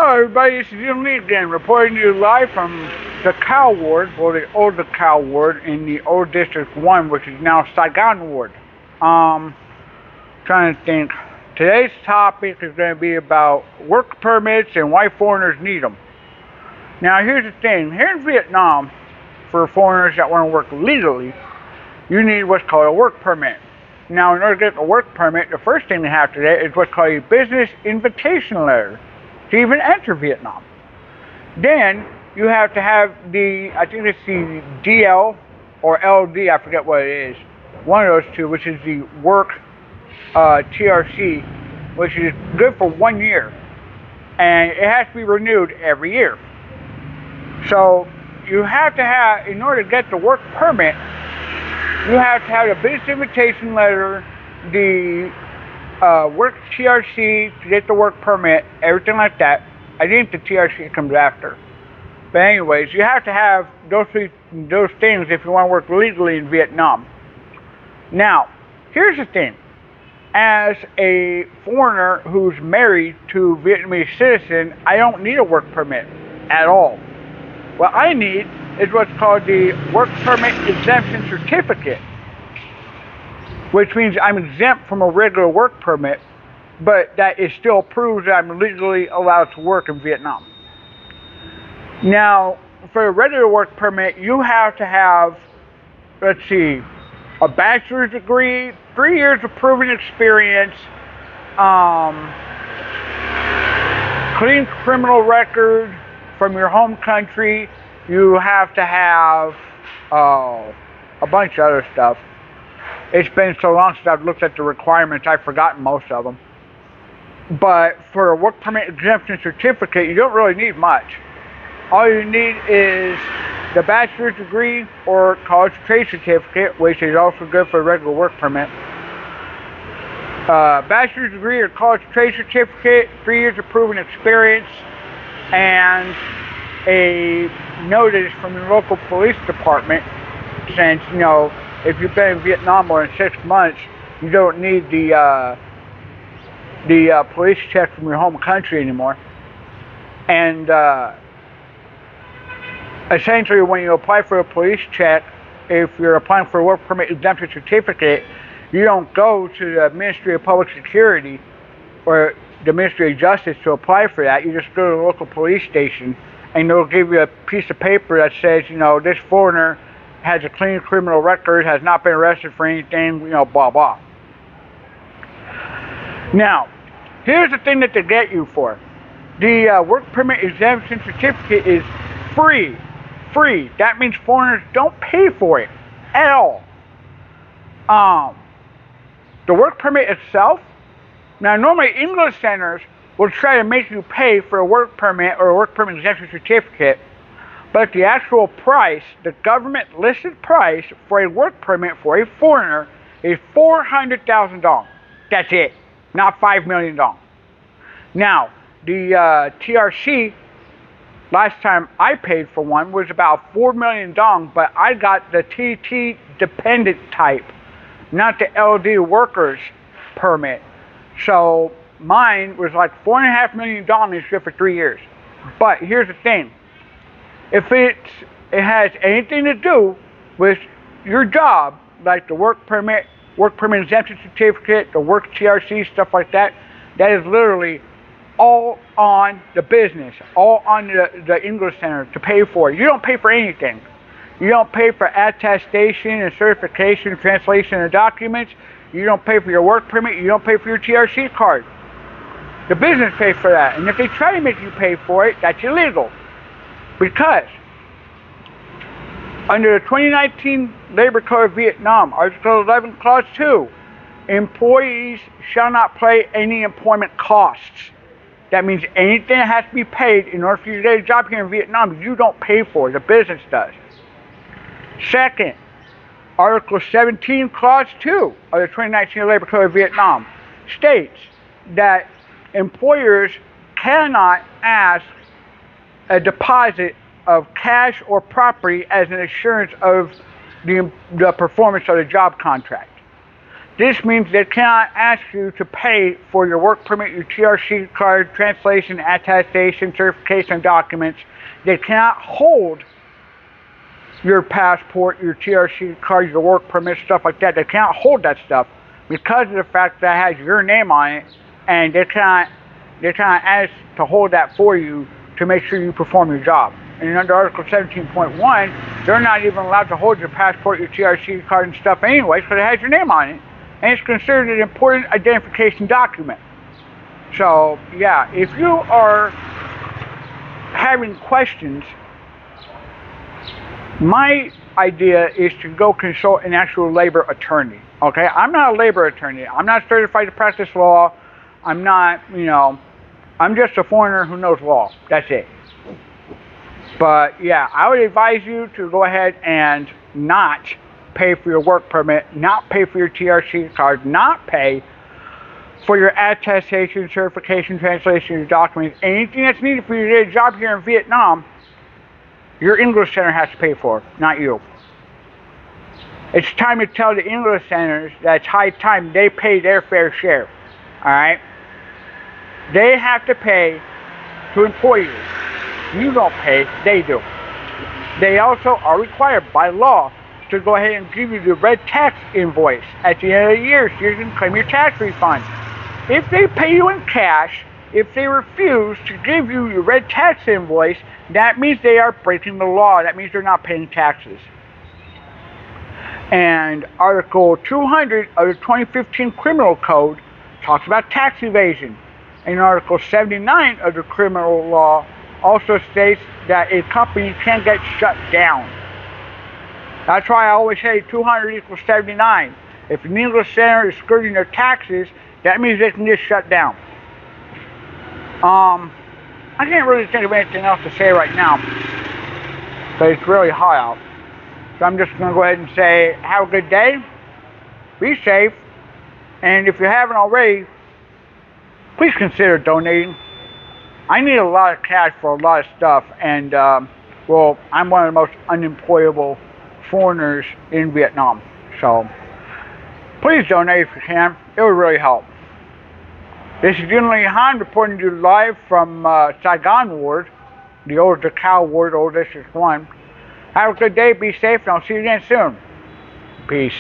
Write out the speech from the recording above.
Hello everybody, this is Jim Lee again, reporting to you live from the Cow Ward, or the older Cow Ward in the old District 1, which is now Saigon Ward. Trying to think. Today's topic is going to be about work permits and why foreigners need them. Now here's the thing, here in Vietnam, for foreigners that want to work legally, you need what's called a work permit. Now in order to get a work permit, the first thing they have to get is what's called a business invitation letter to even enter Vietnam. Then you have to have I think it's the DL or LD, I forget what it is, one of those two, which is the work TRC, which is good for 1 year, and it has to be renewed every year. So you have to have, in order to get the work permit, you have to have the business invitation letter, the work TRC to get the work permit, everything like that. I think the TRC comes after. But anyways, you have to have those things if you want to work legally in Vietnam. Now, here's the thing. As a foreigner who's married to a Vietnamese citizen, I don't need a work permit at all. What I need is what's called the work permit exemption certificate, which means I'm exempt from a regular work permit, but that it still proves that I'm legally allowed to work in Vietnam. Now, for a regular work permit, you have to have, let's see, a bachelor's degree, 3 years of proven experience, clean criminal record from your home country. You have to have a bunch of other stuff. It's been so long since I've looked at the requirements, I've forgotten most of them. But for a work permit exemption certificate, you don't really need much. All you need is the bachelor's degree or college trade certificate, which is also good for a regular work permit. Bachelor's degree or college trade certificate, 3 years of proven experience, and a notice from your local police department, since, you know, if you've been in Vietnam more than 6 months, you don't need the police check from your home country anymore. And essentially, when you apply for a police check, if you're applying for a work permit exemption certificate, you don't go to the Ministry of Public Security or the Ministry of Justice to apply for that. You just go to the local police station, and they'll give you a piece of paper that says, you know, this foreigner has a clean criminal record, has not been arrested for anything, you know, blah, blah. Now, here's the thing that they get you for. The work permit exemption certificate is free. Free. That means foreigners don't pay for it at all. The work permit itself, now normally English centers will try to make you pay for a work permit or a work permit exemption certificate, but the actual price, the government listed price for a work permit for a foreigner is $400,000. That's it, not $5 million. Now, the TRC, last time I paid for one, was about $4 million, but I got the TT dependent type, not the LD workers permit. So mine was like $4.5 million good for 3 years. But here's the thing. If it has anything to do with your job, like the work permit exemption certificate, the work TRC, stuff like that, that is literally all on the business, all on the English Center to pay for. You don't pay for anything. You don't pay for attestation and certification, translation of documents. You don't pay for your work permit. You don't pay for your TRC card. The business pays for that. And if they try to make you pay for it, that's illegal. Because under the 2019 Labor Code of Vietnam, Article 11, Clause 2, employees shall not pay any employment costs. That means anything that has to be paid in order for you to get a job here in Vietnam, you don't pay for. The business does. Second, Article 17, Clause 2 of the 2019 Labor Code of Vietnam states that employers cannot ask a deposit of cash or property as an assurance of the performance of the job contract. This means they cannot ask you to pay for your work permit, your TRC card, translation, attestation, certification documents. They cannot hold your passport, your TRC card, your work permit, stuff like that. They can't hold that stuff because of the fact that it has your name on it, and they cannot ask to hold that for you to make sure you perform your job. And under Article 17.1, they're not even allowed to hold your passport, your TRC card, and stuff anyways because it has your name on it, and it's considered an important identification document. So, yeah, if you are having questions, my idea is to go consult an actual labor attorney. Okay, I'm not a labor attorney. I'm not certified to practice law. I'm not, I'm just a foreigner who knows law. That's it. But yeah, I would advise you to go ahead and not pay for your work permit, not pay for your TRC card, not pay for your attestation, certification, translation, your documents, anything that's needed for you to get a job here in Vietnam. Your English center has to pay for it, not you. It's time to tell the English centers that it's high time they pay their fair share. Alright? They have to pay to employ you. You don't pay, they do. They also are required by law to go ahead and give you the red tax invoice at the end of the year so you can claim your tax refund. If they pay you in cash, if they refuse to give you your red tax invoice, that means they are breaking the law. That means they're not paying taxes. And Article 200 of the 2015 Criminal Code talks about tax evasion. And Article 79 of the criminal law also states that a company can get shut down. That's why I always say 200 equals 79. If an English center is skirting their taxes, that means they can get shut down. I can't really think of anything else to say right now, but it's really hot out. So I'm just going to go ahead and say, have a good day, be safe, and if you haven't already, please consider donating. I need a lot of cash for a lot of stuff, and, well, I'm one of the most unemployable foreigners in Vietnam, so please donate if you can. It would really help. This is Yunli Han reporting to you live from Saigon Ward, the old Dakao Ward, Old District 1. Have a good day, be safe, and I'll see you again soon. Peace.